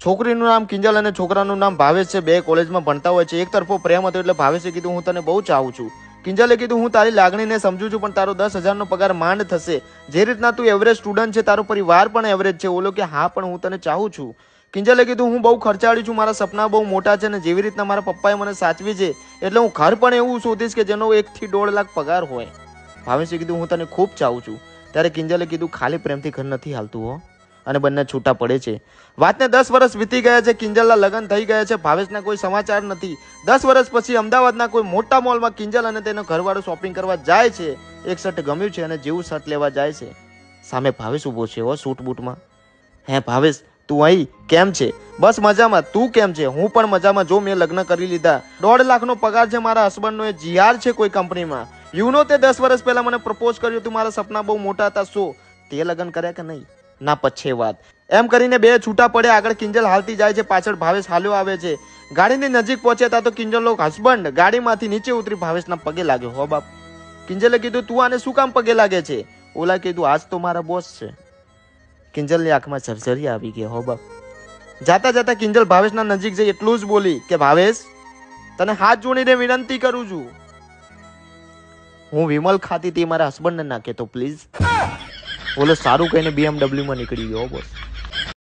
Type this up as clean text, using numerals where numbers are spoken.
છોકરીનું નામ કિંજલ અને છોકરાનું નામ ભાવેશ છે. બે કોલેજમાં ભણતા હોય છે. એક તરફો પ્રેમ હતો એટલે ભાવેશે કીધું હું તને બહુ ચાહું છું. કિંજલે કીધું હું તારી લાગણીને સમજુ છું, પણ તારો 10,000નો પગાર માંડ થશે. જે રીતના તું એવરેજ સ્ટુડન્ટ છે, તારો પરિવાર પણ એવરેજ છે. ઓલો કે હા પણ હું તને ચાહું છું. કિંજલે કીધું હું બહુ ખર્ચાળી છું, મારા સપના બહુ મોટા છે, અને જેવી રીતના મારા પપ્પાએ મને સાચવી છે એટલે હું ઘર પણ એવું શોધીશ કે જેનો 1 થી 1.5 લાખ પગાર હોય. ભાવેશે કીધું હું તને ખૂબ ચાહું છું. ત્યારે કિંજલે કીધું ખાલી પ્રેમથી ઘર નથી હાલતું હો. અને બંને છૂટા પડે છે. વાતને 10 વર્ષ વીતી ગયા છે. કિંજલના લગ્ન થઈ ગયા છે. ભાવેશના કોઈ સમાચાર નથી. 10 વર્ષ પછી અમદાવાદના કોઈ મોટા મોલમાં કિંજલ અને તેનો ઘરવાળો શોપિંગ કરવા જાય છે. એક શર્ટ ગમ્યું છે અને જેવું શર્ટ લેવા જાય છે, સામે ભાવેશ ઊભો છે હો સૂટ બૂટમાં. હે ભાવેશ, તું અહીં કેમ છે? બસ મજામાં. તું કેમ છે? હું પણ મજામાં. જો મેં લગ્ન કરી લીધા. 1.5 લાખનો પગાર છે મારા હસબન્ડનો. એ જીઆર છે કોઈ કંપનીમાં. યુનો તે 10 વર્ષ પહેલા મને પ્રપોઝ કર્યું હતું. મારા સપના બહુ મોટા હતા. શું તે લગ્ન કર્યા કે નહીં? ના પછે વાત. એમ કરીને બે છૂટા પડ્યા. આગળ કિંજલ હાલતી જાય છે, પાછળ ભાવેશ હાલ્યો આવે છે. ગાડીની નજીક પહોંચ્યા તો કિંજલનો હસબન્ડ ગાડીમાંથી નીચે ઉતરી ભાવેશના પગે લાગ્યો. હો બાપ. કિંજલે કીધું તું આને શું કામ પગે લાગે છે? ઓલા કીધું આજ તો મારા બોસ છે. કિંજલની આંખમાં ઝરઝરી આવી ગઈ. હો બાપ. જાતા જાતા કિંજલ ભાવેશના નજીક જઈ એટલું જ બોલી કે ભાવેશ, તને હાથ જોડીને વિનંતી કરું છું, હું વિમલ ખાતી તે મારા હસબન્ડને નાખે તો પ્લીઝ. ઓલો સારું કહીને BMW માં નીકળી ગયો બોસ.